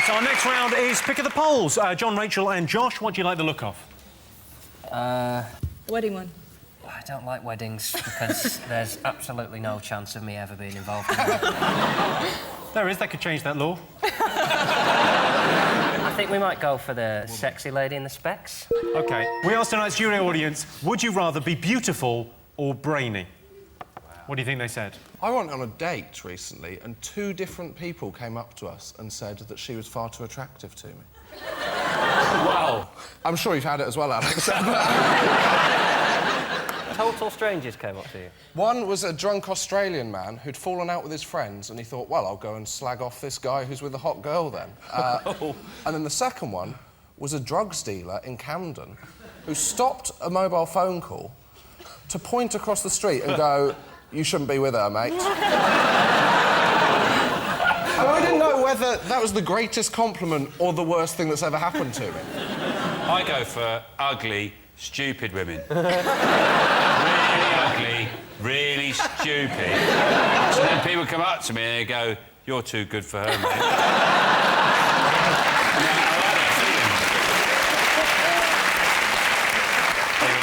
So our next round is Pick of the Polls. John, Rachel and Josh, what do you like the look of? The wedding one. I don't like weddings because there's absolutely no chance of me ever being involved in one. There is, they could change that law. I think we might go for the sexy lady in the specs. OK. We asked tonight's jury audience, would you rather be beautiful or brainy? What do you think they said? I went on a date recently and 2 different people came up to us and said that she was far too attractive to me. Wow. I'm sure you've had it as well, Alex. Total strangers came up to you? One was a drunk Australian man who'd fallen out with his friends and he thought, well, I'll go and slag off this guy who's with a hot girl then. And then the second one was a drugs dealer in Camden who stopped a mobile phone call to point across the street and go, you shouldn't be with her, mate. And I didn't know whether that was the greatest compliment or the worst thing that's ever happened to me. I go for ugly, stupid women. Really ugly, really stupid. So then people come up to me and they go, you're too good for her, mate.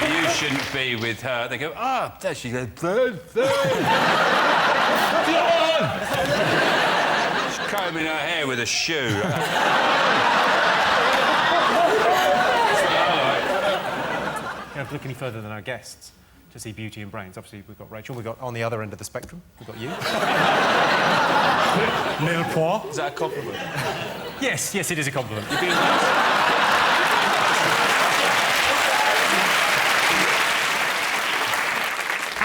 You shouldn't be with her. They go, there she goes. She's combing her hair with a shoe. You don't have to look any further than our guests to see beauty and brains. Obviously, we've got Rachel. We've got, on the other end of the spectrum, we've got you. Mille point. Is that a compliment? Yes, it is a compliment.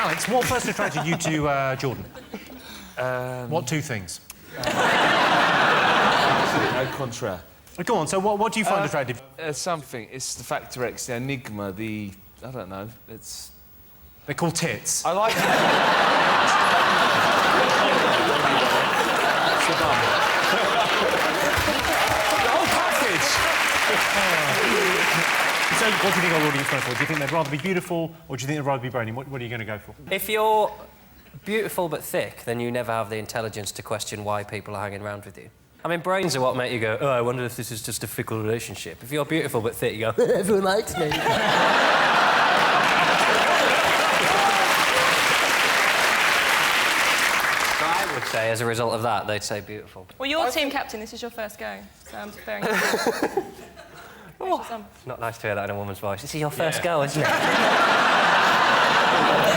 Alex, what first attracted you to Jordan? What 2 things? Au contraire. Go on, so what do you find attractive? Something. It's the Factor X, the enigma, the... I don't know, it's... They're called tits. I like... The whole package! So, what do you think our audience went for? Do you think they'd rather be beautiful, or do you think they'd rather be brainy? What are you going to go for? If you're beautiful but thick, then you never have the intelligence to question why people are hanging around with you. I mean, brains are what make you go, oh, I wonder if this is just a fickle relationship. If you're beautiful but thick, you go, everyone likes me. I would say, as a result of that, they'd say beautiful. Well, you're team captain. This is your first go, so I'm just bearing it. It's not nice to hear that in a woman's voice. This is your first go, isn't it? You're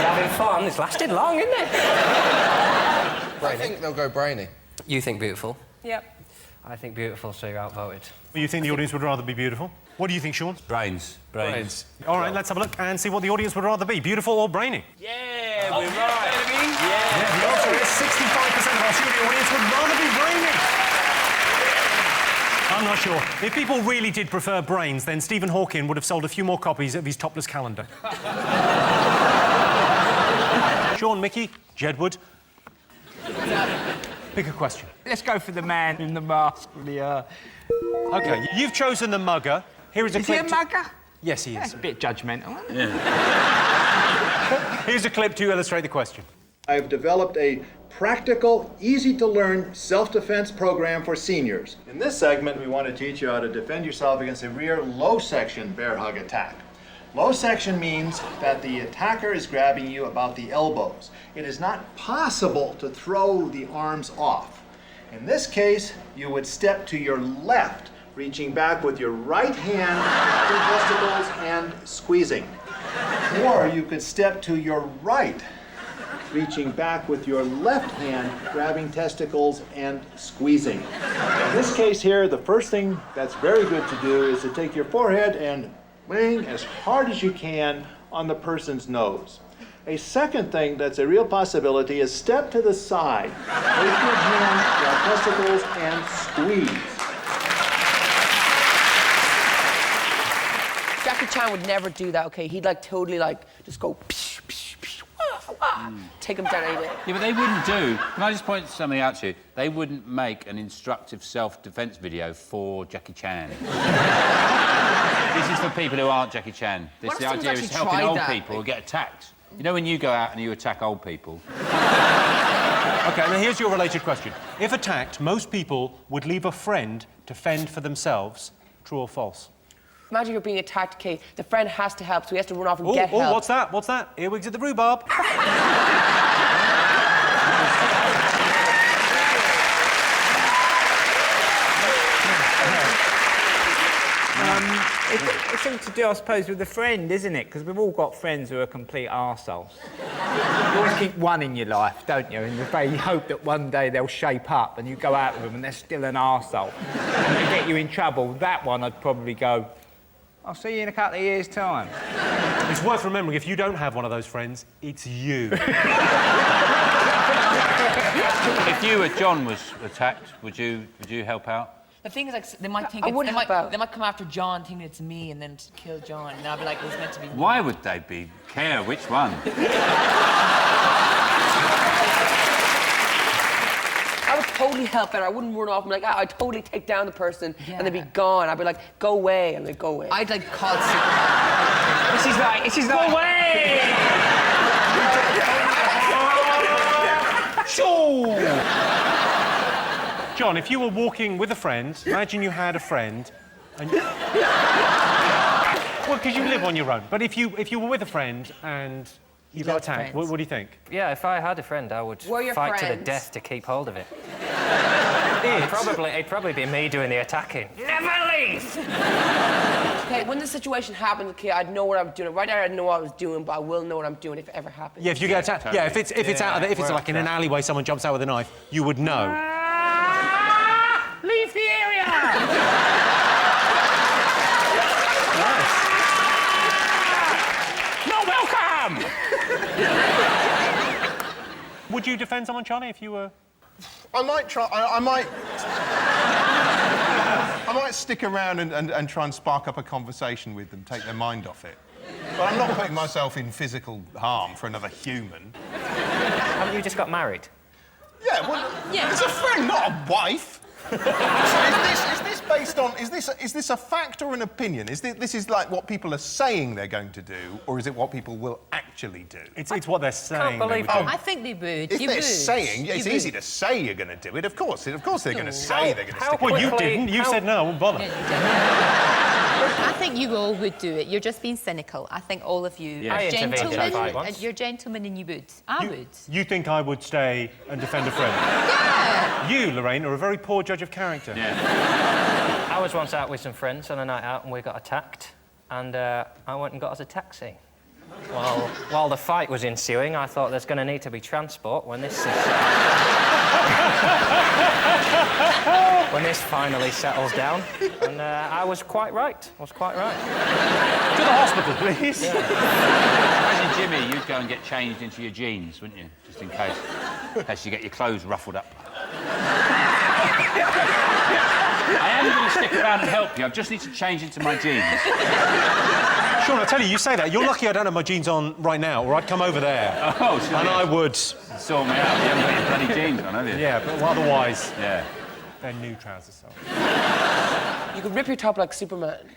having fun. It's lasted long, isn't it? I think they'll go brainy. You think beautiful? Yep. I think beautiful, so you're outvoted. You think the audience would rather be beautiful? What do you think, Sean? Brains. All right, let's have a look and see what the audience would rather be, beautiful or brainy. Yeah, we're right. Yeah, the answer is 65% of our studio audience would rather be brainy. I'm not sure. If people really did prefer brains, then Stephen Hawking would have sold a few more copies of his topless calendar. Sean, Mickey, Jedward. Pick a question. Let's go for the man in the mask. OK, you've chosen the mugger. Here is a clip. Is he a mugger? Yes, he That's is. a bit judgmental, isn't it? Yeah. Here's a clip to illustrate the question. I've developed a practical, easy-to-learn self-defense program for seniors. In this segment, we want to teach you how to defend yourself against a rear low-section bear hug attack. Low section means that the attacker is grabbing you about the elbows. It is not possible to throw the arms off. In this case, you would step to your left, reaching back with your right hand, testicles, and squeezing. Or you could step to your right, reaching back with your left hand, grabbing testicles and squeezing. In this case here, the first thing that's very good to do is to take your forehead and bang as hard as you can on the person's nose. A second thing that's a real possibility is step to the side. Take your hand, grab testicles, and squeeze. Jackie Chan would never do that, okay? He'd totally just go psh, psh, psh, wah, wah, take him down anyway. Yeah, but they wouldn't do... Can I just point something out to you? They wouldn't make an instructive self-defence video for Jackie Chan. This is for people who aren't Jackie Chan. The idea is helping old people who get attacked. You know when you go out and you attack old people? OK, now here's your related question. If attacked, most people would leave a friend to fend for themselves. True or false? Imagine you're being attacked, Kate. The friend has to help, so he has to run off and get help. Oh, what's that? What's that? Earwigs at the rhubarb. It's all to do, I suppose, with a friend, isn't it? Because we've all got friends who are complete arseholes. You always keep one in your life, don't you? And you hope that one day they'll shape up and you go out with them and they're still an arsehole. And they get you in trouble. That one, I'd probably go, I'll see you in a couple of years' time. It's worth remembering, if you don't have one of those friends, it's you. If you or John was attacked, would you help out? The thing is, like, they might think they might come after John, thinking it's me, and then kill John. And I'll be like, it was meant to be me. Why would they care which one? I would totally help out. I wouldn't run off and be like, I'd totally take down the person and they'd be gone. I'd be like, go away, and they'd go away. I'd like call Superman. This is like... Go away! John, if you were walking with a friend, imagine you had a friend, and well, because you live on your own. But if you were with a friend and you got attacked, what do you think? Yeah, if I had a friend, I would We're your fight to the friends. death to keep hold of it. It'd probably be me doing the attacking. Never leave! Okay, when the situation happens, okay, I'd know what I'm doing. Right now, I didn't know what I was doing, but I will know what I'm doing if it ever happens. Yeah, if you get attacked. totally. Yeah, if it's like in an alleyway, someone jumps out with a knife, you would know. Leave the area! Not welcome! Would you defend someone, Charlie, if you were... I might try. I might stick around and try and spark up a conversation with them, take their mind off it. But I'm not putting myself in physical harm for another human. Haven't you just got married? Yeah, well, it's a friend, not a wife. So is this based on? Is this a fact or an opinion? Is this like what people are saying they're going to do, or is it what people will actually do? It's what they're saying. believe they would do. I think they would. If they're saying, it's easy to say you're going to do it. Of course they're going to say they're going to stick. Well, you didn't. You said no, I wouldn't bother. I think you all would do it. You're just being cynical. I think all of you I are intervened in a fight gentlemen. once. You're gentlemen and you would. I would. You think I would stay and defend a friend? Yeah. You, Lorraine, are a very poor judge of character. Yeah. I was once out with some friends on a night out and we got attacked, and I went and got us a taxi. While the fight was ensuing, I thought there's going to need to be transport when this when this finally settles down, and I was quite right. To the hospital, please. Yeah. Imagine, Jimmy, you'd go and get changed into your jeans, wouldn't you? Just in case you get your clothes ruffled up. I am going to stick around and help you. I just need to change into my jeans. Sean, I tell you, you say that. You're lucky I don't have my jeans on right now, or I'd come over there. Oh, so and I would... Sort me out. You haven't got your bloody jeans on, have you? Yeah, but otherwise... Yeah. They're new trousers, so... You could rip your top like Superman.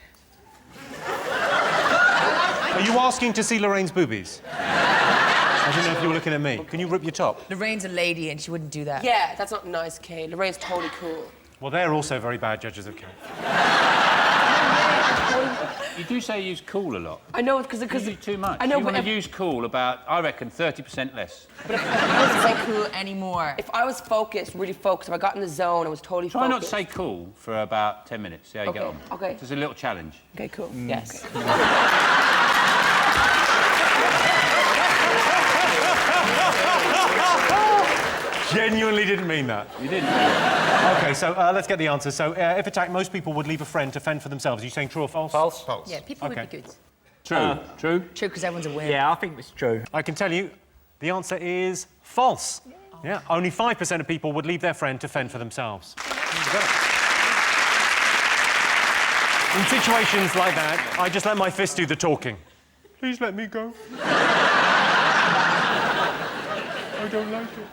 Are you asking to see Lorraine's boobies? I didn't know if you were looking at me. Can you rip your top? Lorraine's a lady and she wouldn't do that. Yeah, that's not nice, Kay. Lorraine's totally cool. Well, they're also very bad judges of character. You do say you use cool a lot. I know, because You use too much. I know, you but want to use cool about, I reckon, 30% less. But I don't say cool anymore. if I was focused, really focused, if I got in the zone, I was totally Try not to focused. say cool for about 10 minutes. See how you get on. Okay. Just a little challenge. Okay, cool. Yes. Genuinely didn't mean that. You didn't. OK, so let's get the answer. So, if attacked, most people would leave a friend to fend for themselves. Are you saying true or false? False. Yeah, people would be good. True. True? True, because everyone's aware. Yeah, I think it's true. I can tell you, the answer is false. Yeah, only 5% of people would leave their friend to fend for themselves. In situations like that, I just let my fist do the talking. Please let me go. I don't like it.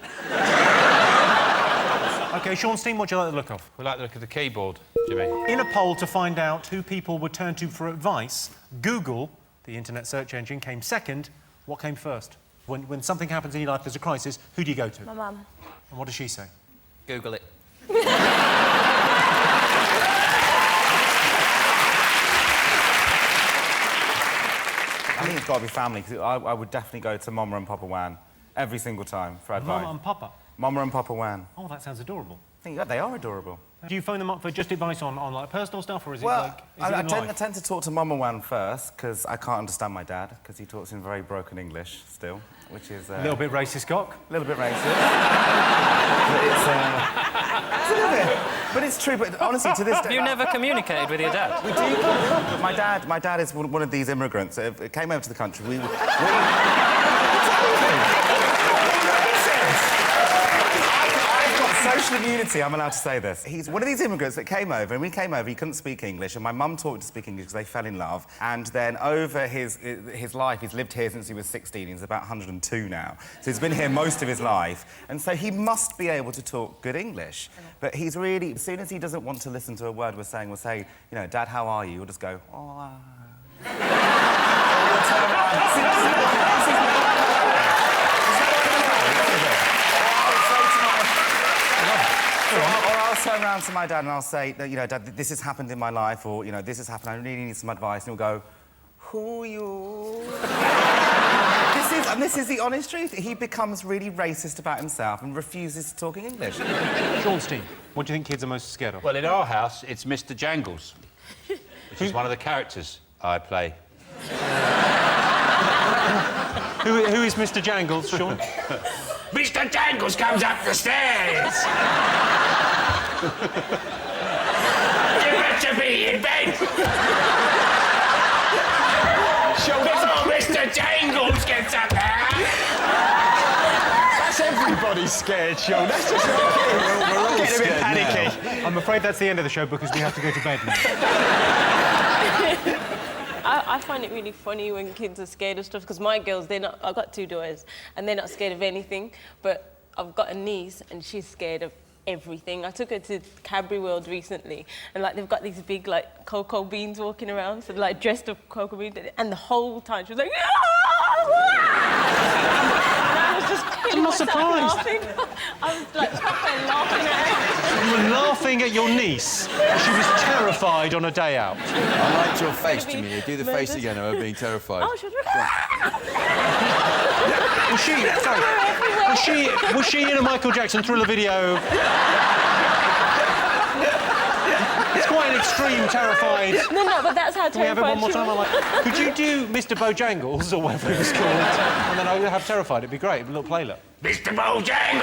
OK, Sean Steen, what do you like the look of? We like the look of the keyboard, Jimmy. In a poll to find out who people would turn to for advice, Google, the internet search engine, came second. What came first? When something happens in your life, there's a crisis, who do you go to? My mum. And what does she say? Google it. I think it's got to be family, because I would definitely go to Mama and Papa Wan every single time for advice. Mama and Papa? Mama and Papa Wan. Oh, that sounds adorable. I think they are adorable. Do you phone them up for just advice on like, personal stuff, or is Well, it like... I tend to talk to Mama Wan first, because I can't understand my dad, because he talks in very broken English still, which is... A little bit racist, cock. A little bit racist. But it's a little bit. But it's true, but honestly, to this day... You never communicated with your dad? We do. But my dad is one of these immigrants that came over to the country. I've got social immunity, I'm allowed to say this. He's one of these immigrants that came over, and when he came over, he couldn't speak English, and my mum taught him to speak English because they fell in love. And then over his life, he's lived here since he was 16. He's about 102 now. So he's been here most of his life. And so he must be able to talk good English. But he's really, as soon as he doesn't want to listen to a word we're saying, we'll say, you know, Dad, how are you? We'll just go, oh, Or I'll turn around to my dad and I'll say, you know, Dad, this has happened in my life, or, you know, this has happened, I really need some advice. And he'll go, who are you? This is the honest truth. He becomes really racist about himself and refuses to talk in English. Sean's team, what do you think kids are most scared of? Well, in our house, it's Mr. Jangles, which is one of the characters I play. Who is Mr. Jangles, Sean? Mr. Jangles comes up the stairs! You better be in bed! Before Mr. Jangles gets up there! That's everybody's scared, Sean. That's just not you. We're all getting a bit panicky. I'm afraid that's the end of the show because we have to go to bed now. I find it really funny when kids are scared of stuff, because my girls, I've got 2 daughters, and they're not scared of anything, but I've got a niece, and she's scared of everything. I took her to Cadbury World recently, and, like, they've got these big, like, cocoa beans walking around, so, like, dressed up cocoa beans, and the whole time she was like, and I was just killing myself laughing. I was, like, proper laughing at her. You were laughing at your niece. She was terrified on a day out. I liked your face, Jimmy. Do the face again of her being terrified. Oh, she was... Was she in a Michael Jackson Thriller video? It's quite an extreme, terrified... No, but that's how terrified. Can we have it one more time? Could you do Mr. Bojangles, or whatever it was called, and then I would have terrified? It'd be great, a little playlet. Mr. Bojangles!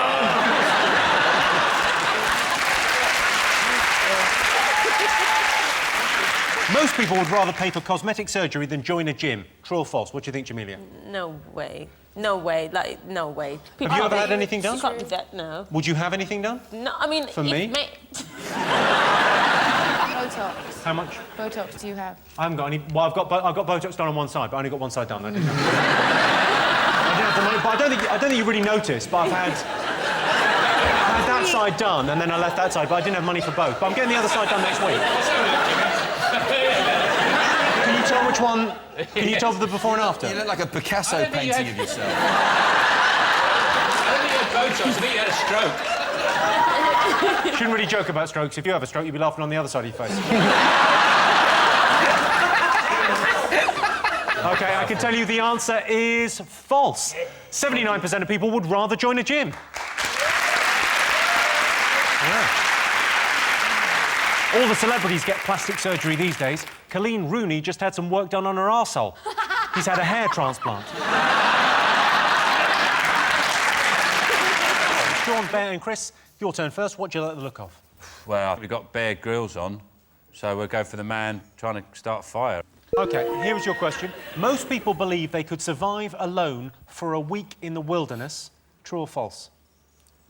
Most people would rather pay for cosmetic surgery than join a gym. True or false? What do you think, Jamelia? No way. No way. Like, no way. Have you ever had anything done? You can't do that, no. Would you have anything done? No, I mean... For me? Botox. How much? Botox do you have? I haven't got any... Well, I've got Botox done on one side, but I only got one side done. I didn't have... I didn't have the money, but I don't think you really noticed, but I had that side done, and then I left that side, but I didn't have money for both. But I'm getting the other side done next week. Can you tell which one... Can you tell the before and after? You look like a Picasso painting of yourself. I don't think you had Botox, I think you had a stroke. Shouldn't really joke about strokes. If you have a stroke, you'd be laughing on the other side of your face. OK, I can tell you the answer is false. 79% of people would rather join a gym. Yeah. All the celebrities get plastic surgery these days. Colleen Rooney just had some work done on her arsehole. He's had a hair transplant. Sean, Bear and Chris, your turn first. What do you like the look of? Well, we've got Bear Grylls on, so we'll go for the man trying to start a fire. OK, here is your question. Most people believe they could survive alone for a week in the wilderness. True or false?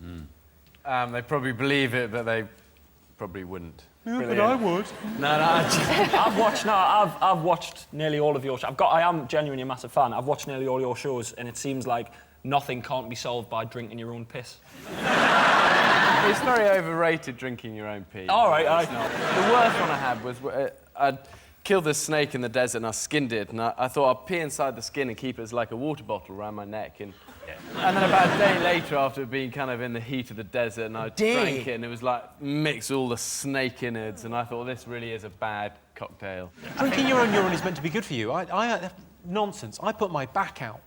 They probably believe it, but they probably wouldn't. Yeah, but I would. I've watched nearly all of your shows. I am genuinely a massive fan. I've watched nearly all your shows, and it seems like nothing can't be solved by drinking your own piss. It's very overrated, drinking your own pee. All right, The worst one I had was I'd killed this snake in the desert and I skinned it, and I thought I'd pee inside the skin and keep it as like a water bottle around my neck, and And then about a day later, after being kind of in the heat of the desert, and I drank it, and it was like mix all the snake innards, and I thought, this really is a bad cocktail. Drinking your own urine is meant to be good for you. Nonsense. I put my back out.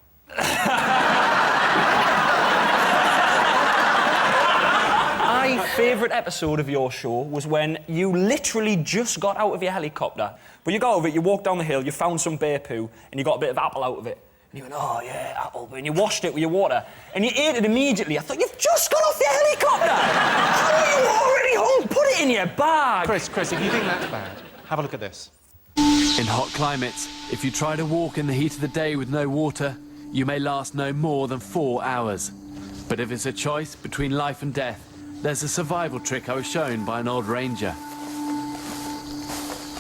My favourite episode of your show was when you literally just got out of your helicopter, but you got out of it, you walked down the hill, you found some bear poo, and you got a bit of apple out of it. And you went, oh, yeah, apple. And you washed it with your water. And you ate it immediately. I thought, you've just got off your helicopter! How are you already home? Put it in your bag! Chris, if you think that's bad, have a look at this. In hot climates, if you try to walk in the heat of the day with no water, you may last no more than 4 hours. But if it's a choice between life and death, there's a survival trick I was shown by an old ranger.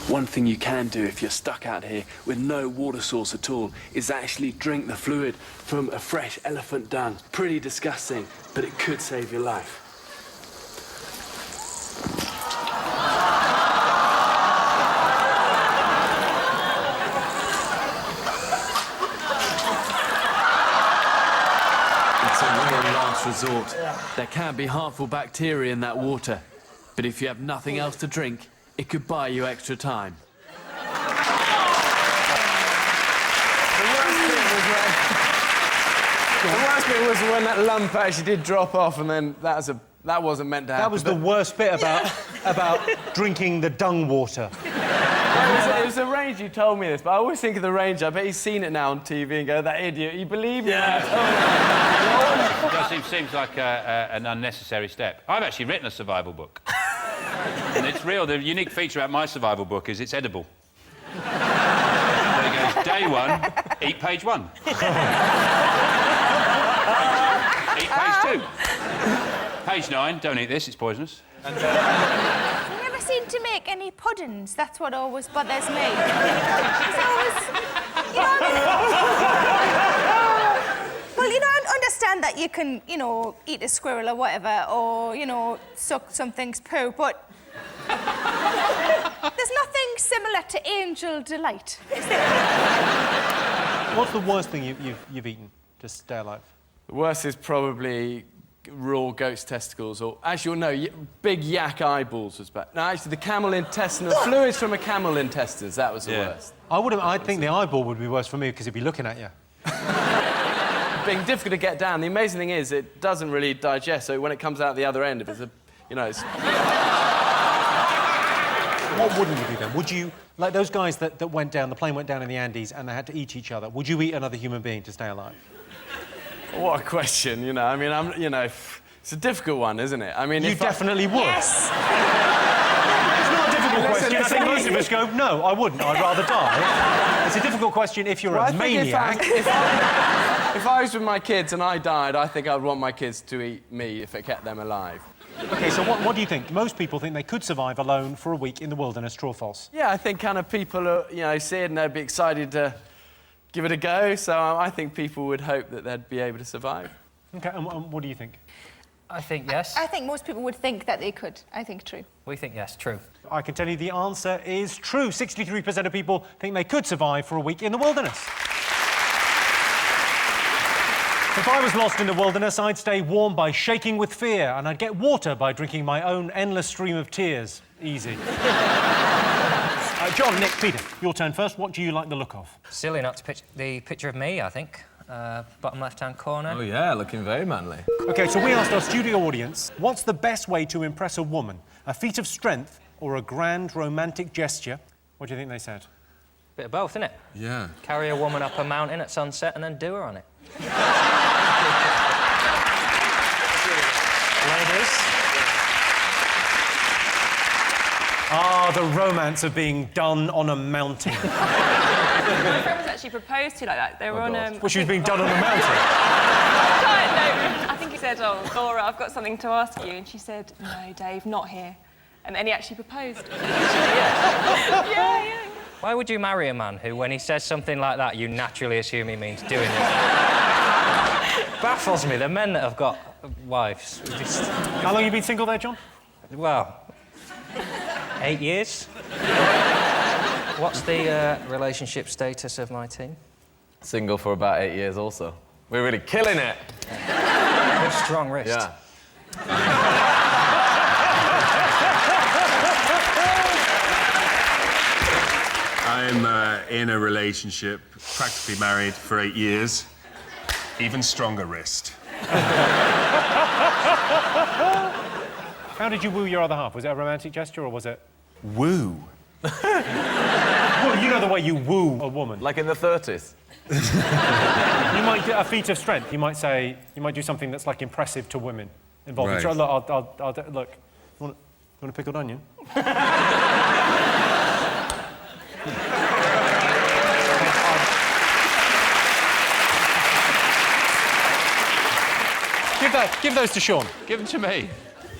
One thing you can do if you're stuck out here with no water source at all is actually drink the fluid from a fresh elephant dung. Pretty disgusting, but it could save your life. It's a real last resort. There can be harmful bacteria in that water, but if you have nothing else to drink, it could buy you extra time. The worst bit was when that lump actually did drop off, and then that wasn't meant to happen. That was the worst bit about drinking the dung water. It was the ranger who told me this, but I always think of the ranger. I bet he's seen it now on TV and go, that idiot, you believe me? It seems like an unnecessary step. I've actually written a survival book. And it's real. The unique feature about my survival book is it's edible. There you go. Day 1, eat page 1. Eat page 2. Page 9, don't eat this, it's poisonous. You never seem to make any puddings. That's what always bothers me. It's always, well, I understand that you can, eat a squirrel or whatever, or, suck something's poo, but there's nothing similar to angel delight, is there? What's the worst thing you've eaten to stay alive? The worst is probably raw goat's testicles, or actually, no, big yak eyeballs was bad. No, actually, the camel intestinal fluids from a camel intestines, that was the worst. I think the eyeball would be worse for me because he'd be looking at you. Being difficult to get down. The amazing thing is, it doesn't really digest, so when it comes out the other end, if it's it's... What wouldn't you do then? Would you, like those guys that went down, the plane went down in the Andes and they had to eat each other, would you eat another human being to stay alive? What a question, it's a difficult one, isn't it? I mean, you definitely would. Yes! It's not a difficult question. I think most of us go, no, I wouldn't. I'd rather die. It's a difficult question if you're a maniac. If I was with my kids and I died, I think I'd want my kids to eat me if it kept them alive. OK, so what do you think? Most people think they could survive alone for a week in the wilderness, true or false? Yeah, I think kind of people are, see it and they'd be excited to give it a go, so I think people would hope that they'd be able to survive. OK, and what do you think? I think yes. I think most people would think that they could. I think true. We think yes, true. I can tell you the answer is true. 63% of people think they could survive for a week in the wilderness. If I was lost in the wilderness, I'd stay warm by shaking with fear, and I'd get water by drinking my own endless stream of tears. Easy. John, Nick, Peter, your turn first. What do you like the look of? Silly not to the picture of me, I think. Bottom left-hand corner. Oh, yeah, looking very manly. OK, so we asked our studio audience, what's the best way to impress a woman? A feat of strength or a grand romantic gesture? What do you think they said? Bit of both, innit? Yeah. Carry a woman up a mountain at sunset and then do her on it. Ladies. Ah, the romance of being done on a mountain. My friend was actually proposed to like that. They were on Well, she was being done on a mountain. I think he said, oh, Laura, I've got something to ask you. And she said, no, Dave, not here. And then he actually proposed. Yeah. Why would you marry a man who, when he says something like that, you naturally assume he means doing it? Baffles me, the men that have got wives. Just... How long have you been single there, John? Well, 8 years. What's the relationship status of my team? Single for about 8 years also. We're really killing it. Good strong wrist. Yeah. I'm in a relationship, practically married for 8 years. Even stronger wrist. How did you woo your other half? Was it a romantic gesture or was it... Woo? Well, you know the way you woo a woman. Like in the 30s. You might get a feat of strength. You might say... You might do something that's, like, impressive to women. Involving... Right. So, look, look. You want a pickled onion? Give those to Sean. Give them to me.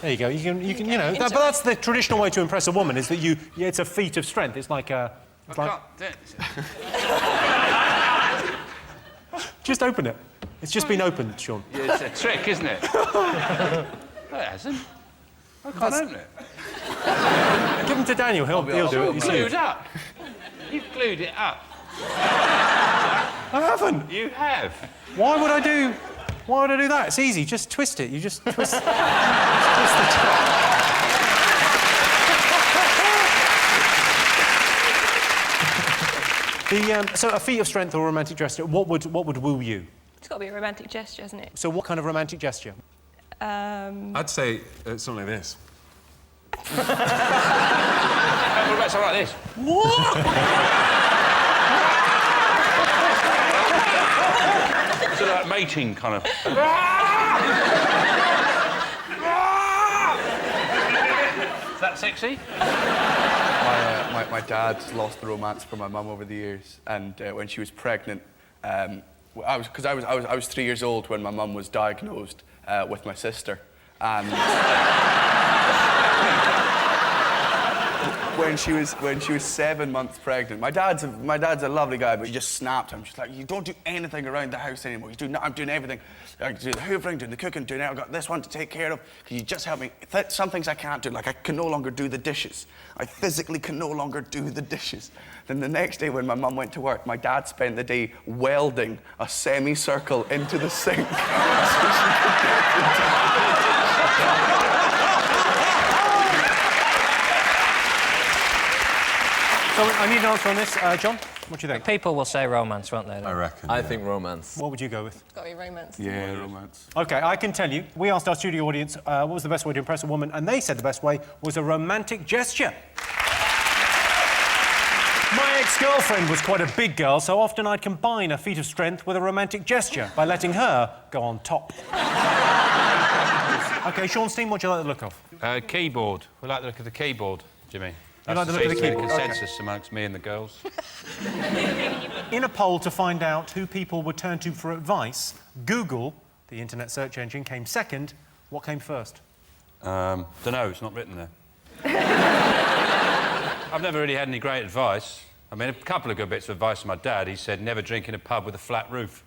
There you go. You can, but that's the traditional way to impress a woman, is that it's a feat of strength. It's like a... Just open it. It's just been opened, Sean. Yeah, it's a trick, isn't it? No, it hasn't. I can't open it. Give them to Daniel. He'll do it. It's glued up. You've glued it up. I haven't. You have. Why would I do that? It's easy. Just twist it. You just twist... twist the top. So a feat of strength or a romantic gesture, what would woo you? It's got to be a romantic gesture, hasn't it? So what kind of romantic gesture? I'd say something like this. What about something like this? Sort of like mating, kind of. Is that sexy? My dad's lost the romance for my mum over the years, and when she was pregnant, I was 3 years old when my mum was diagnosed with my sister, and when she was 7 months pregnant, my dad's a lovely guy, but he just snapped him. She's like, you don't do anything around the house anymore. I'm doing everything. I do the hoovering, doing the cooking, doing it. I've got this one to take care of. Can you just help me? Some things I can't do, like I can no longer do the dishes. I physically can no longer do the dishes. Then the next day when my mum went to work, my dad spent the day welding a semicircle into the sink. So I need an answer on this. John, what do you think? People will say romance, won't they? I reckon. I think romance. What would you go with? It's got to be romance. Yeah, romance. OK, I can tell you, we asked our studio audience what was the best way to impress a woman, and they said the best way was a romantic gesture. My ex-girlfriend was quite a big girl, so often I'd combine a feat of strength with a romantic gesture by letting her go on top. OK, Sean Steen, what do you like the look of? Keyboard. We like the look of the keyboard, Jimmy. You like the look of the keyboard? Consensus amongst me and the girls. In a poll to find out who people would turn to for advice, Google, the internet search engine, came second. What came first? Don't know, it's not written there. I've never really had any great advice. I mean, a couple of good bits of advice from my dad. He said, never drink in a pub with a flat roof.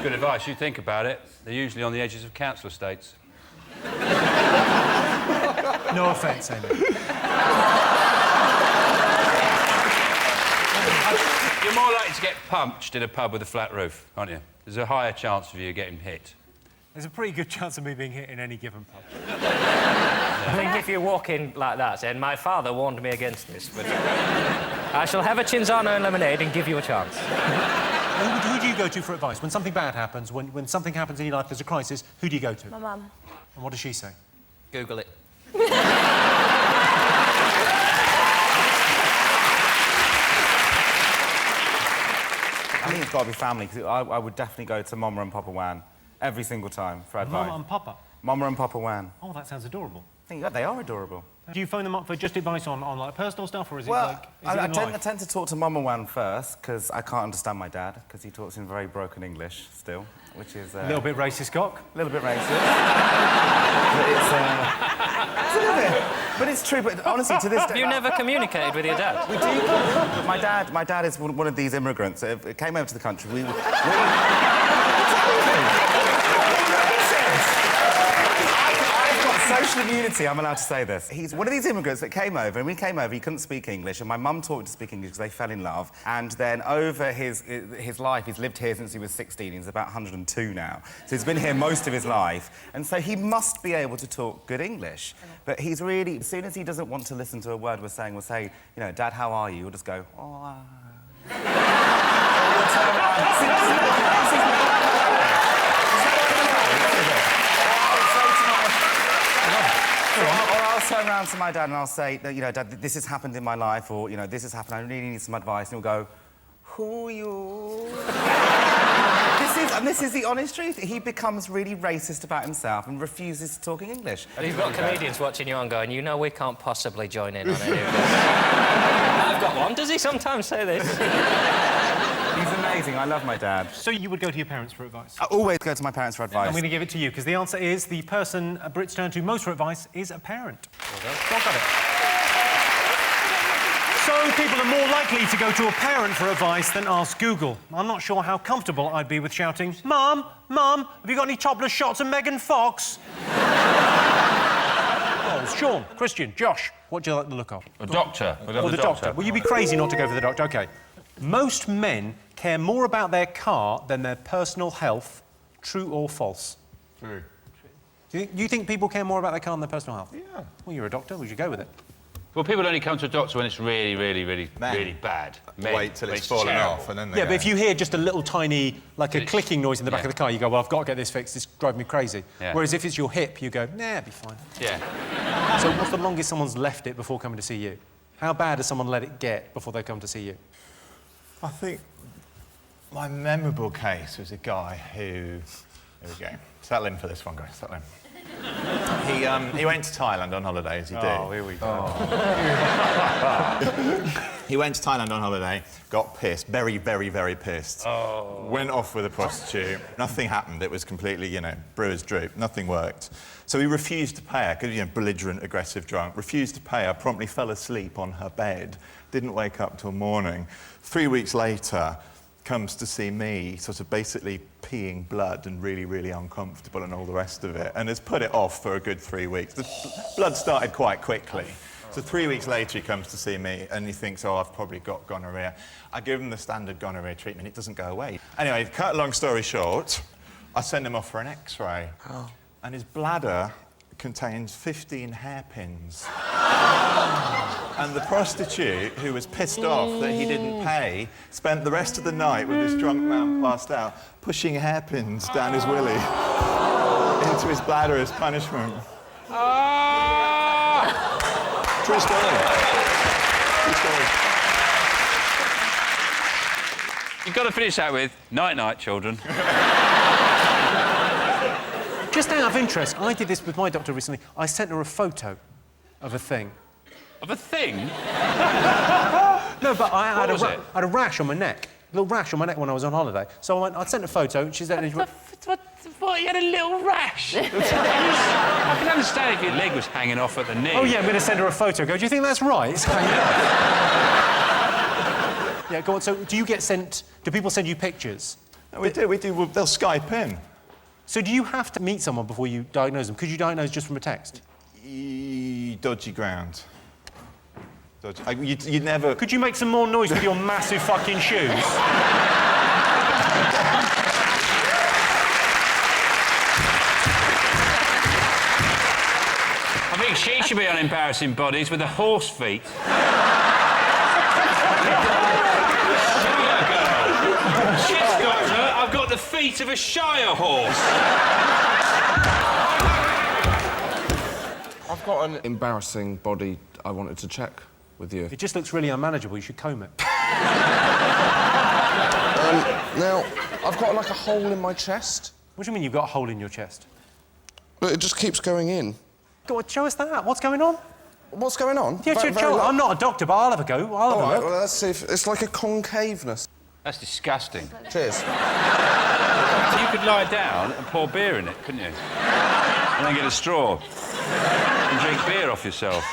Good advice. You think about it, they're usually on the edges of council estates. No offence, Amy. You're more likely to get punched in a pub with a flat roof, aren't you? There's a higher chance of you getting hit. There's a pretty good chance of me being hit in any given pub. I think if you walk in like that, saying, my father warned me against this, but I shall have a Cinzano and lemonade and give you a chance. Who do you go to for advice? When something bad happens, when something happens in your life, there's a crisis, who do you go to? My mum. And what does she say? Google it. I think it's got to be family, because I would definitely go to Mama and Papa Wan every single time for advice. Mama and Papa? Mama and Papa Wan. Oh, that sounds adorable. Yeah, they are adorable. Do you phone them up for just advice on like, personal stuff, or is Well, it like... I tend to talk to Mama Wan first, because I can't understand my dad, because he talks in very broken English still, which is... A little bit racist, cock? A little bit racist. But it's a little bit. But it's true, but honestly, to this day... Have you never communicated with your dad? We do. But my dad is one of these immigrants that came over to the country. I've got social immunity, I'm allowed to say this. He's one of these immigrants that came over, and when he came over, he couldn't speak English, and my mum taught him to speak English because they fell in love. And then over his life, he's lived here since he was 16. He's about 102 now. So he's been here most of his life. And so he must be able to talk good English. But he's really... As soon as he doesn't want to listen to a word we're saying, we'll say, you know, Dad, how are you? We'll just go, oh... Or I'll turn around to my dad and I'll say, you know, Dad, this has happened in my life, or, you know, this has happened, I really need some advice. And he'll go, who are you? This is the honest truth. He becomes really racist about himself and refuses to talk in English. And you've got comedians watching you and going, you know we can't possibly join in on any of this. I've got one. Does he sometimes say this? He's amazing. I love my dad. So you would go to your parents for advice? I always go to my parents for advice. I'm going to give it to you, because the answer is the person Brits turn to most for advice is a parent. Well got it. So people are more likely to go to a parent for advice than ask Google. I'm not sure how comfortable I'd be with shouting, Mum, Mum, have you got any topless shots of Megan Fox? Oh, Sean, Christian, Josh, what do you like the look of? A doctor. Or the doctor. Will you be crazy not to go for the doctor? OK. Most men care more about their car than their personal health. True or false? True. Do you think people care more about their car than their personal health? Yeah. Well, you're a doctor. We should go with it. Well, people only come to a doctor when it's really, really, really, really bad. Wait till it's fallen off and then they Yeah, go. but if you hear just a little tiny, like a clicking noise in the back of the car, you go, well, I've got to get this fixed, it's driving me crazy. Yeah. Whereas if it's your hip, you go, nah, it'll be fine. Yeah. So what's the longest someone's left it before coming to see you? How bad has someone let it get before they come to see you? I think my memorable case was a guy who... Here we go. Settle in for this one, guys. Settle in. He went to Thailand on holiday, as you do. Oh, here we go. He went to Thailand on holiday, got pissed, very, very, very pissed. Oh. Went off with a prostitute. Nothing happened. It was completely, you know, brewer's droop. Nothing worked. So he refused to pay her, because, you know, belligerent, aggressive, drunk. Refused to pay her, promptly fell asleep on her bed. Didn't wake up till morning. 3 weeks later, comes to see me, sort of basically peeing blood and really, really uncomfortable and all the rest of it, and has put it off for a good 3 weeks. The blood started quite quickly. So 3 weeks later, he comes to see me, and he thinks, oh, I've probably got gonorrhea. I give him the standard gonorrhea treatment. It doesn't go away. Anyway, cut a long story short, I send him off for an X-ray, and his bladder contains 15 hairpins. And the prostitute, who was pissed off that he didn't pay, spent the rest of the night with this drunk man passed out, pushing hairpins down his willy into his bladder as punishment. True story. True story. You've got to finish that with, night-night, children. Just out of interest, I did this with my doctor recently. I sent her a photo of a thing. Of a thing? No, but I had What was it? I had a rash on my neck. A little rash on my neck when I was on holiday. So I sent a photo, and she said... What? You had a little rash? I can understand if your leg was hanging off at the knee. Oh, yeah, I'm going to send her a photo. Go, do you think that's right? It's hanging off. Yeah, go on. So do you get sent... Do people send you pictures? No, we do. Well, they'll Skype in. So do you have to meet someone before you diagnose them? Could you diagnose just from a text? Dodgy ground. Dodgy. You'd never... Could you make some more noise with your massive fucking shoes? I think she should be on Embarrassing Bodies with the horse feet. She's got her. I've got the feet of a Shire horse. I've got an embarrassing body I wanted to check with you. It just looks really unmanageable. You should comb it. Now, I've got like a hole in my chest. What do you mean you've got a hole in your chest? But it just keeps going in. Go on, show us that. What's going on? What's going on? Yeah, I'm not a doctor, but I'll have a go. I'll have a look. Well, let's see if... It's like a concaveness. That's disgusting. Cheers. You could lie down and pour beer in it, couldn't you? And then get a straw and drink beer off yourself.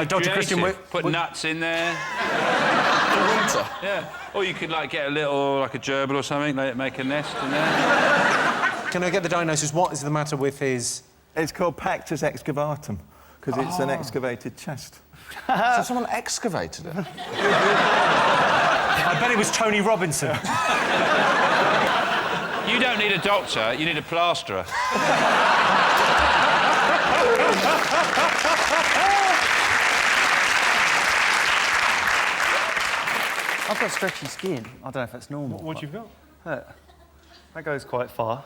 Dr. Christian, put nuts in there. For winter. Yeah. Or you could like get a little, like a gerbil or something, make a nest in there. Can I get the diagnosis? What is the matter with his It's called pectus excavatum, because it's an excavated chest. So someone excavated it? I bet it was Tony Robinson. You don't need a doctor, you need a plasterer. I've got stretchy skin. I don't know if that's normal. What you've got? That goes quite far.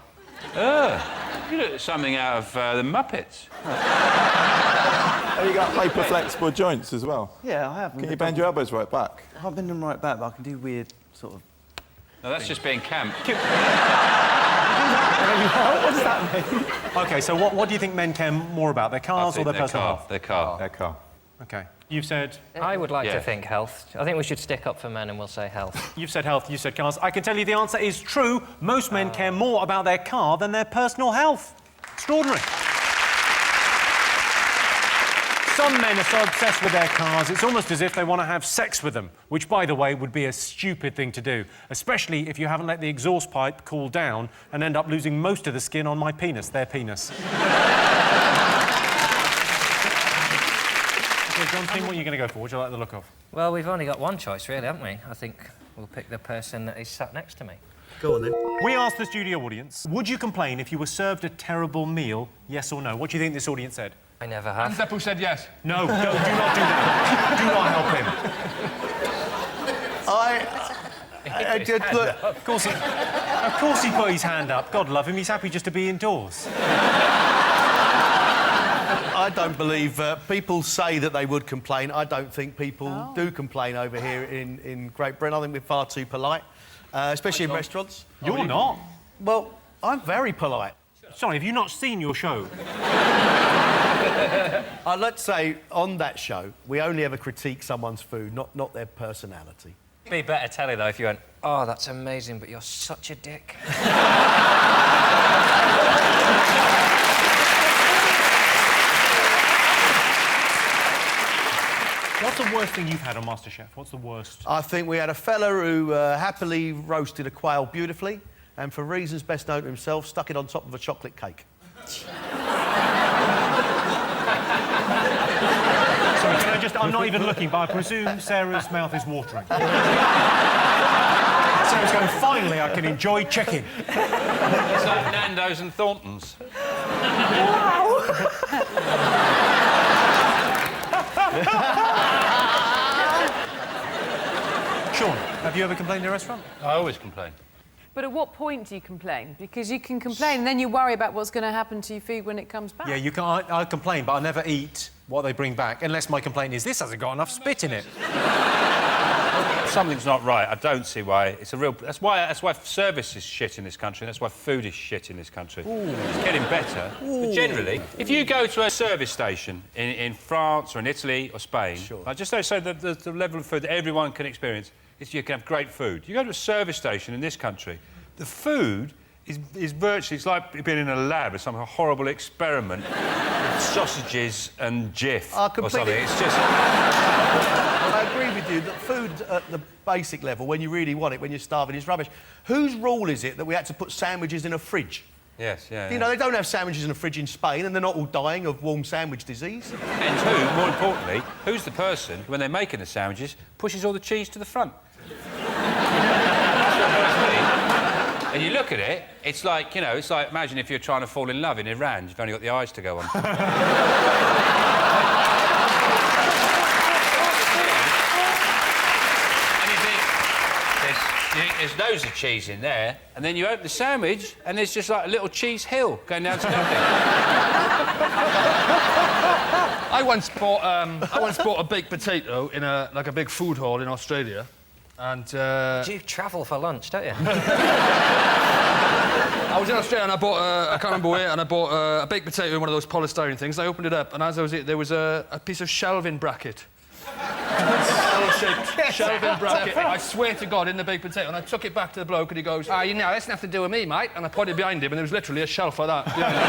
You look something out of the Muppets. Have you got hyper-flexible joints as well? Yeah, I have. Can you bend your elbows right back? I can't bend them right back, but I can do weird sort of... No, that's just being camp. What does that mean? OK, so what do you think men care more about, their cars or their personal health? Their car. Their car. OK. You've said... I would like to think health. I think we should stick up for men and we'll say health. You've said health, you said cars. I can tell you the answer is true. Most men care more about their car than their personal health. Extraordinary. Some men are so obsessed with their cars, it's almost as if they want to have sex with them, which, by the way, would be a stupid thing to do, especially if you haven't let the exhaust pipe cool down and end up losing most of the skin on my penis, their penis. OK, John, think what you're going to go for. What do you like the look of? Well, we've only got one choice, really, haven't we? I think we'll pick the person that is sat next to me. Go on, then. We asked the studio audience, would you complain if you were served a terrible meal, yes or no? What do you think this audience said? I never have. Zeppo said yes. No, do not do that. Do not help him. I did look... Of course he put his hand up. God love him, he's happy just to be indoors. I don't believe... people say that they would complain. I don't think people do complain over here in Great Britain. I think we're far too polite, especially in restaurants. You're not. Well, I'm very polite. Sorry, have you not seen your show? I'd like to say, on that show, we only ever critique someone's food, not their personality. Be better telly, though, if you went, oh, that's amazing, but you're such a dick. What's the worst thing you've had on MasterChef? What's the worst? I think we had a fella who happily roasted a quail beautifully, and for reasons best known to himself, stuck it on top of a chocolate cake. Sorry, can I just... I'm not even looking, but I presume Sarah's mouth is watering. Sarah's going, finally, I can enjoy chicken. It's like Nando's and Thornton's. Sean, have you ever complained in a restaurant? I always complain. But at what point do you complain? Because you can complain and then you worry about what's going to happen to your food when it comes back. Yeah, you can. I complain, but I never eat what they bring back, unless my complaint is, this hasn't got enough spit in it. Something's not right. I don't see why. It's a real... That's why service is shit in this country, and that's why food is shit in this country. Ooh. It's getting better. But generally, if you go to a service station in France or in Italy or Spain, just so the level of food that everyone can experience, is you can have great food. You go to a service station in this country, the food is virtually... It's like being in a lab or some horrible experiment with sausages and Jif or something. It's just... I agree with you that food at the basic level, when you really want it, when you're starving, is rubbish. Whose rule is it that we had to put sandwiches in a fridge? Yes, yeah. You know, they don't have sandwiches in a fridge in Spain, and they're not all dying of warm sandwich disease. And more importantly, who's the person, when they're making the sandwiches, pushes all the cheese to the front? And you look at it, it's like, you know, it's like, imagine if you're trying to fall in love in Iran, you've only got the eyes to go on. There's loads of cheese in there, and then you open the sandwich, and there's just like a little cheese hill going down to nothing. I once bought a baked potato in a big food hall in Australia, and... You travel for lunch, don't you? I was in Australia and I bought, I can't remember where, and I bought a baked potato in one of those polystyrene things. I opened it up, and as I was eating, there was a piece of shelving bracket. L-shaped shelving bracket, I swear to God, in the baked potato, and I took it back to the bloke, and he goes, you know, that's nothing to do with me, mate. And I pointed behind him, and there was literally a shelf of that behind him.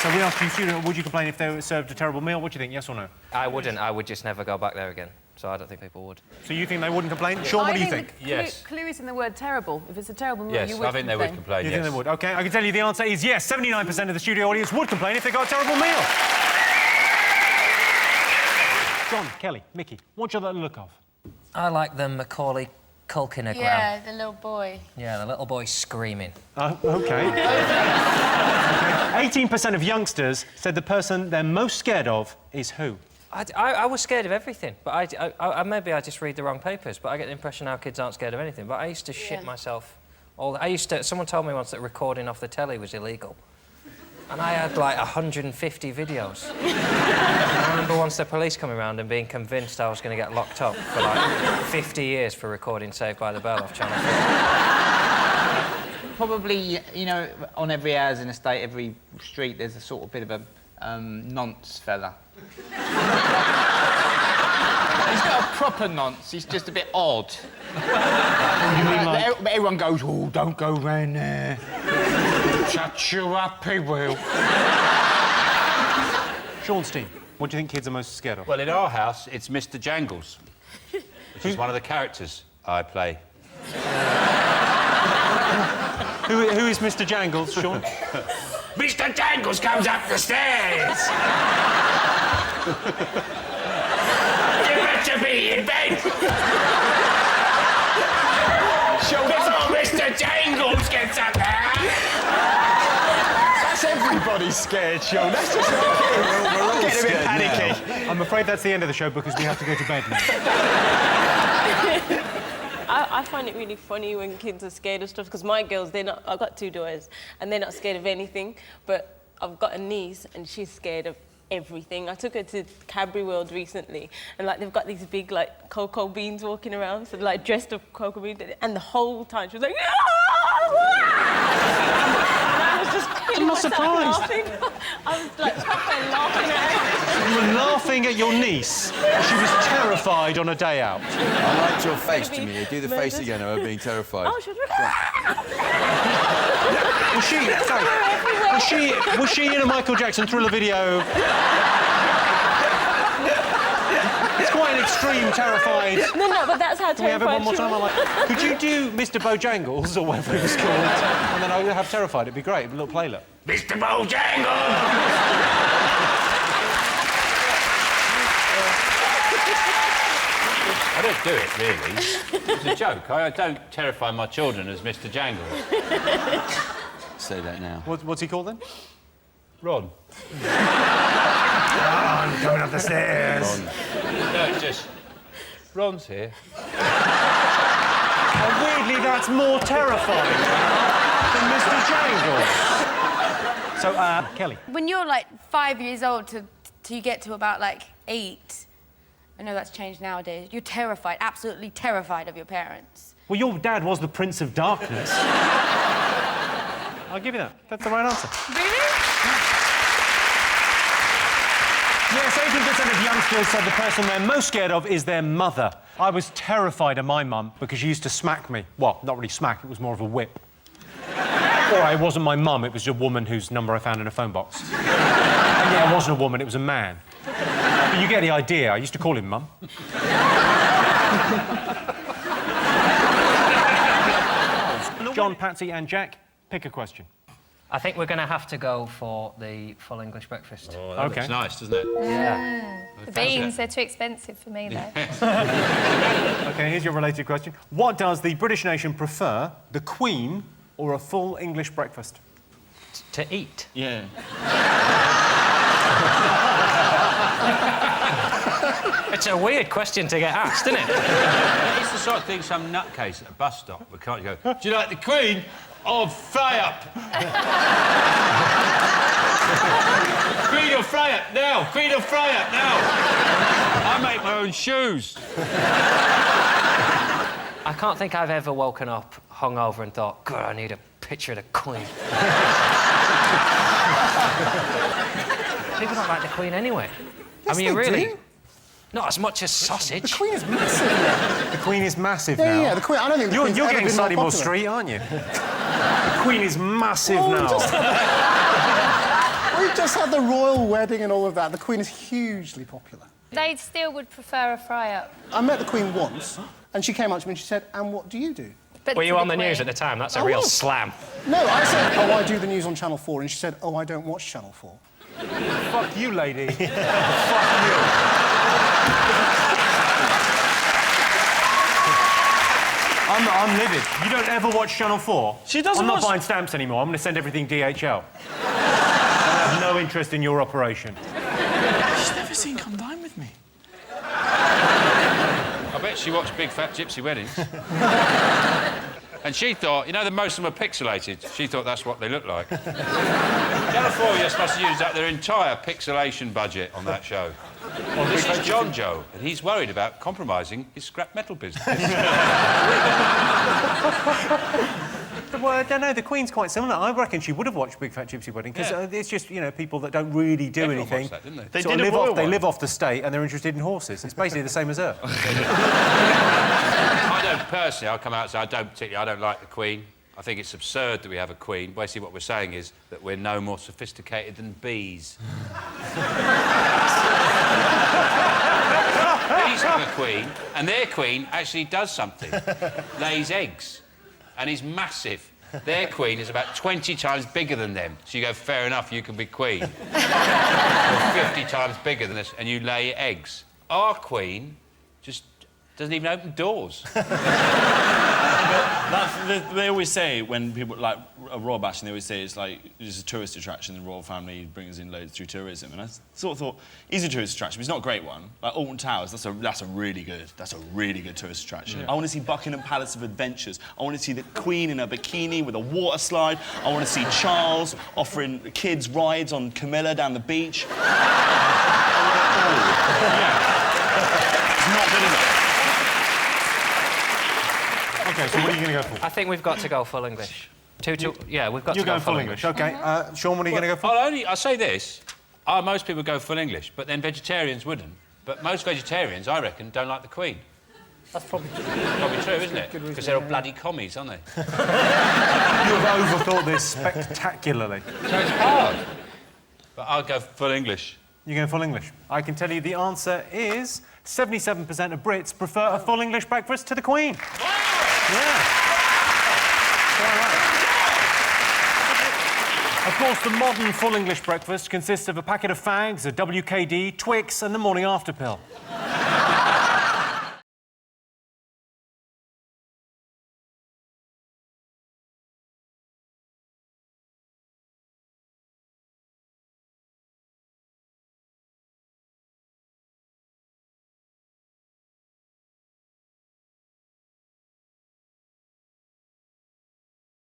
So we asked you, student, would you complain if they were served a terrible meal? What do you think, yes or no? I wouldn't. I would just never go back there again. so I don't think people would. So you think they wouldn't complain? Sean, what do you think? The clue is in the word terrible. If it's a terrible movie, you would I think they would complain, You yes. think they would? OK, I can tell you the answer is yes. 79% of the studio audience would complain if they got a terrible meal. John, Kelly, Mickey, what do you like the look of? I like the Macaulay Culkin-ogram. Yeah, the little boy. Yeah, the little boy screaming. OK. 18% of youngsters said the person they're most scared of is who? I was scared of everything, but maybe I just read the wrong papers, but I get the impression now kids aren't scared of anything. But I used to shit myself. Someone told me once that recording off the telly was illegal. And I had like 150 videos. I remember once the police coming around and being convinced I was going to get locked up for like 50 years for recording Saved by the Bell off Channel 4. Probably, you know, on every housing estate, every street, there's a sort of bit of a nonce fella. He's not a proper nonce, he's just a bit odd. Everyone goes, oh, don't go round there. Shut you up, he will. Sean Steen, what do you think kids are most scared of? Well, in our house, it's Mr. Jangles, which is one of the characters I play. Who is Mr. Jangles, Sean? Mr. Jangles comes up the stairs! You better be in bed! Before Mr. Jangles gets up there! That's everybody's scared, Sean. That's just not kids. We're all getting a bit scared panicky. now. I'm afraid that's the end of the show because we have to go to bed now. I find it really funny when kids are scared of stuff, because my girls, I've got 2 daughters, and they're not scared of anything, but I've got a niece, and she's scared of everything. I took her to Cadbury World recently, and like they've got these big like cocoa beans walking around, so like dressed up cocoa beans, and the whole time she was like, I was just I'm not surprised. laughing. I was like proper laughing at her. You were laughing at your niece. She was terrified on a day out. I liked your face, Jimmy. Do the face again of her being terrified. Oh, she Was she in a Michael Jackson Thriller video? It's quite an extreme, terrified. No, but that's how Can we have it one more terrified time? she was. Could you do Mr. Bojangles or whatever it was called, and then I would have terrified. It'd be great. A little playlet. Mr. Bojangles! I don't do it, really. It's a joke. I don't terrify my children as Mr. Jangles. Say that now. What's he called then? Ron. Ron, coming up the stairs. No, it's just... Ron's here. And weirdly, that's more terrifying than Mr. Jangles. So, Kelly. When you're like 5 years old till you get to about like 8, I know that's changed nowadays, you're terrified, absolutely terrified of your parents. Well, your dad was the Prince of Darkness. I'll give you that. That's the right answer. Really? Yes, 18% of youngsters said the person they're most scared of is their mother. I was terrified of my mum because she used to smack me. Well, not really smack, it was more of a whip. All right, it wasn't my mum, it was a woman whose number I found in a phone box. And yeah, it wasn't a woman, it was a man. But you get the idea. I used to call him Mum. John, Patsy and Jack, pick a question. I think we're going to have to go for the full English breakfast. Oh, that looks nice, doesn't it? Yeah. The beans, they're too expensive for me, though. OK, here's your related question. What does the British nation prefer, the Queen or a full English breakfast? To eat? Yeah. It's a weird question to get asked, isn't it? It's the sort of thing some nutcase at a bus stop would can't go, do you like the Queen or fry up? Queen or fry up now! Queen or fry up now! I make my own shoes. I can't think I've ever woken up hungover and thought, God, I need a picture of the Queen. People don't like the Queen anyway. Yes, I mean, really? do. Not as much as sausage. The Queen is massive now. The Queen is massive Yeah, now. yeah, the Queen. I don't think the You're Queen's getting ever been slightly more popular. street, aren't you? The Queen is massive now. We've just had the royal wedding and all of that. The Queen is hugely popular. They still would prefer a fry-up. I met the Queen once, and she came up to me and she said, "And what do you do?" Were you on the news at the time? That's a real slam. No, I said, "Oh, I do the news on Channel 4," and she said, "Oh, I don't watch Channel 4." Fuck you, lady. Fuck you. I'm livid. You don't ever watch Channel 4? She doesn't I'm not watch... buying stamps anymore. I'm going to send everything DHL. I have no interest in your operation. She's never seen Come Dine With Me. I bet she watched Big Fat Gypsy Weddings. And she thought, you know, most of them are pixelated. She thought that's what they look like. Channel 4 just must have used up their entire pixelation budget on that show. Well, this is John Joe, and he's worried about compromising his scrap metal business. Well, I don't know, the Queen's quite similar. I reckon she would have watched Big Fat Gypsy Wedding, because it's just, you know, people that don't really do anything. That, didn't they? They live off the state and they're interested in horses. It's basically the same as her. I don't personally, I'll come out and say I don't like the Queen. I think it's absurd that we have a Queen. Basically what we're saying is that we're no more sophisticated than bees. Bees have a queen, and their queen actually does something. Lays eggs. And is massive. Their queen is about 20 times bigger than them. So you go, fair enough, you can be queen. You're 50 times bigger than us, and you lay eggs. Our queen just doesn't even open doors. They always say, when people, like, a royal bashing, they always say it's like, it's a tourist attraction, the royal family brings in loads through tourism. And I sort of thought, he's a tourist attraction, but it's not a great one. Like, Alton Towers, that's a really good tourist attraction. Yeah. I want to see Buckingham Palace of Adventures. I want to see the Queen in a bikini with a water slide. I want to see Charles offering kids rides on Camilla down the beach. It's not good enough. OK, so what are you going to go for? I think we've got to go full English. Yeah, we've got to go full English. You're going full English, OK. Sean, what are you going to go for? I'll say this. Most people go full English, but then vegetarians wouldn't. But most vegetarians, I reckon, don't like the Queen. That's probably true, isn't it? Because they're all bloody commies, aren't they? You have overthought this spectacularly. So it's hard. But I'll go full English. You're going full English. I can tell you the answer is 77% of Brits prefer a full English breakfast to the Queen. Wow! Yeah. Of course, the modern full English breakfast consists of a packet of fags, a WKD, Twix and the morning after pill.